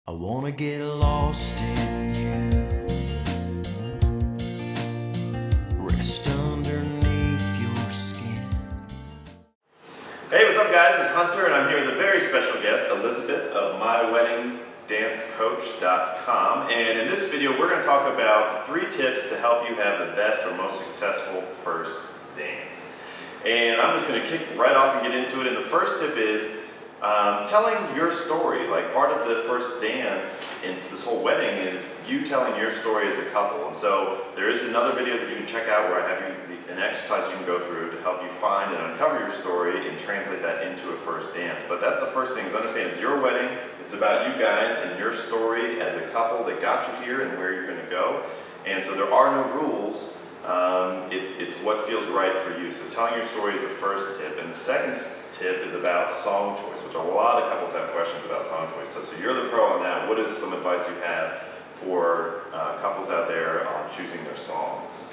I wanna get lost in you, rest underneath your skin. Hey, what's up guys? It's Hunter and I'm here with a very special guest, Elizabeth of MyWeddingDanceCoach.com. And in this video, we're going to talk about 3 tips to help you have the best or most successful first dance. And I'm just going to kick right off and get into it. And the first tip is telling your story. Like, part of the first dance in this whole wedding is you telling your story as a couple. And so there is another video that you can check out where I have an exercise you can go through to help you find and uncover your story and translate that into a first dance. But that's the first thing, is understand it's your wedding. It's about you guys and your story as a couple that got you here and where you're going to go. And so there are no rules. It's what feels right for you. So telling your story is the first tip. And the second tip is about song choice, which a lot of couples have questions about song choice. So you're the pro on that. What is some advice you have for couples out there on choosing their songs?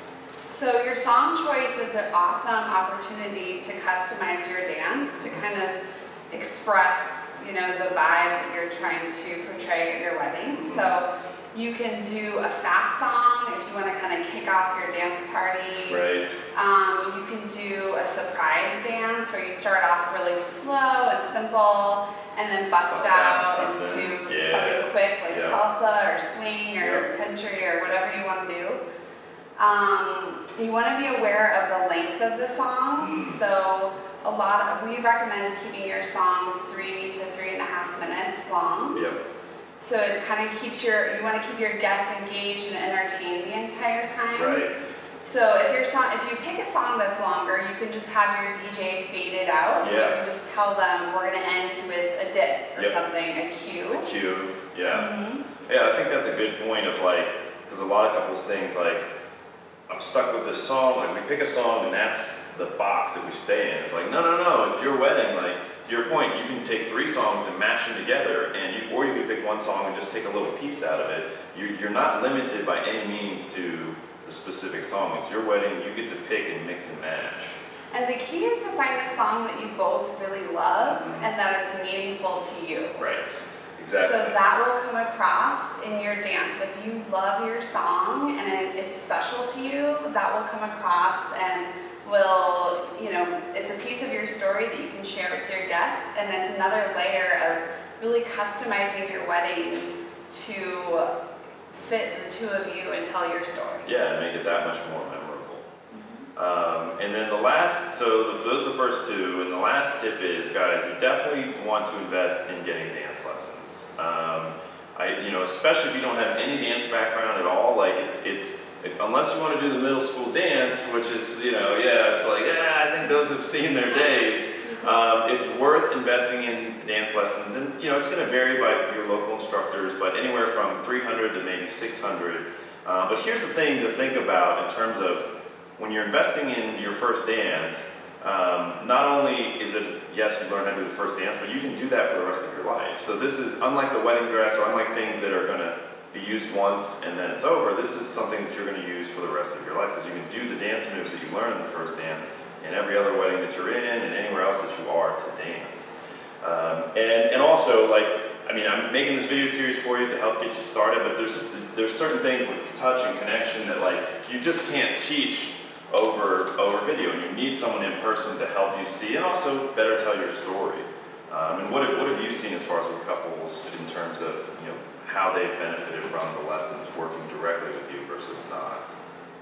So your song choice is an awesome opportunity to customize your dance, to kind of express, the vibe that you're trying to portray at your wedding. Mm-hmm. So you can do a fast song if you want to kind of kick off your dance party. Right. You can do a surprise dance where you start off really slow and simple and then bust out into something quick like salsa or swing or country or whatever you want to do. You want to be aware of the length of the song. So we recommend keeping your song 3 to 3.5 minutes long. Yep. So it kind of keeps you want to keep your guests engaged and entertained the entire time. Right. So if you pick a song that's longer, you can just have your DJ fade it out. Yeah. You can just tell them we're going to end with a dip or something, a cue. A cue, yeah. Mm-hmm. Yeah, I think that's a good point of because a lot of couples think I'm stuck with this song, we pick a song and that's the box that we stay in. It's no, it's your wedding. To your point, you can take 3 songs and mash them together, or you can pick one song and just take a little piece out of it. You're not limited by any means to the specific song. It's your wedding, you get to pick and mix and mash. And the key is to find the song that you both really love and that it's meaningful to you. Right. Exactly. So that will come across in your dance. If you love your song and it's special to you, that will come across and it's a piece of your story that you can share with your guests, and it's another layer of really customizing your wedding to fit the two of you and tell your story. Yeah, and make it that much more memorable. Mm-hmm. And then those are the first 2, and the last tip is, guys, you definitely want to invest in getting dance lessons. Especially if you don't have any dance background at all, unless you want to do the middle school dance, which is, I think those have seen their days. It's worth investing in dance lessons, and it's going to vary by your local instructors, but anywhere from $300 to maybe $600. But here's the thing to think about in terms of when you're investing in your first dance. Not only is it, yes, you learn how to do the first dance, but you can do that for the rest of your life. So this is unlike the wedding dress, or unlike things that are going to be used once and then it's over. This is something that you're going to use for the rest of your life, because you can do the dance moves that you learn in the first dance in every other wedding that you're in and anywhere else that you are to dance. And also, I'm making this video series for you to help get you started, but there's certain things with touch and connection that you just can't teach over video, and you need someone in person to help you see and also better tell your story. And what have you seen as far as with couples in terms of how they've benefited from the lessons working directly with you versus not?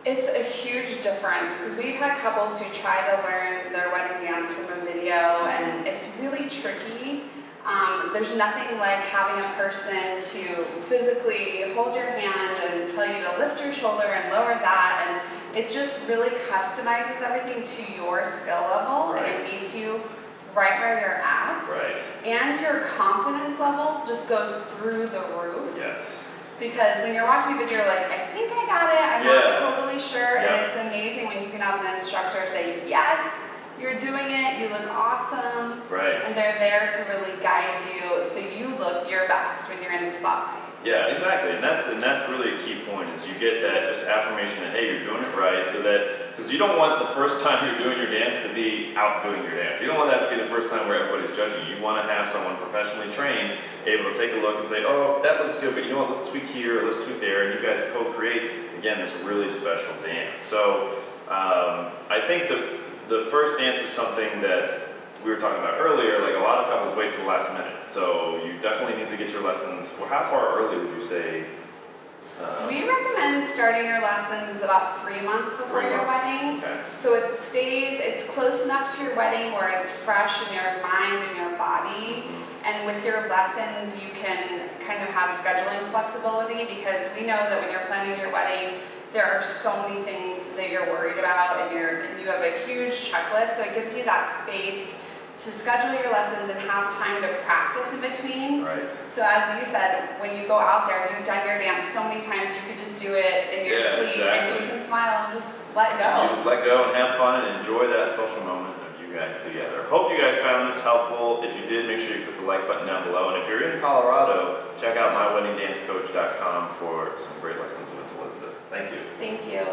It's a huge difference, because we've had couples who try to learn their wedding dance from a video, and it's really tricky. There's nothing like having a person to physically hold your hand and tell you to lift your shoulder and lower that, and it just really customizes everything to your skill level, and it meets you right where you're at. Right. And your confidence level just goes through the roof. Yes. Because when you're watching a video, you're like, I think I got it, I'm not totally sure, and it's amazing when you can have an instructor say, yes, you're doing it, you look awesome. Right. And they're there to really guide you so you look your best when you're in the spotlight. Yeah, exactly, and that's really a key point, is you get that just affirmation that, hey, you're doing it right, so that, because you don't want the first time you're doing your dance to be out doing your dance. You don't want that to be the first time where everybody's judging you. You want to have someone professionally trained able to take a look and say, oh, that looks good, but you know what, let's tweak here, let's tweak there, and you guys co-create, again, this really special dance. So I think the first dance is something that we were talking about earlier, like a lot of couples wait till the last minute. So you definitely need to get your lessons. Well, how far early would you say? We recommend starting your lessons about 3 months before your wedding. Okay. So it's close enough to your wedding where it's fresh in your mind and your body. And with your lessons, you can kind of have scheduling flexibility, because we know that when you're planning your wedding, there are so many things that you're worried about, and you have a huge checklist. So it gives you that space to schedule your lessons and have time to practice in between. Right. So as you said, when you go out there, you've done your dance so many times, you could just do it in your sleep, and you can smile and just let go. You just let go and have fun and enjoy that special moment of you guys together. Hope you guys found this helpful. If you did, make sure you click the like button down below. And if you're in Colorado, check out myweddingdancecoach.com for some great lessons with Elizabeth. Thank you. Thank you.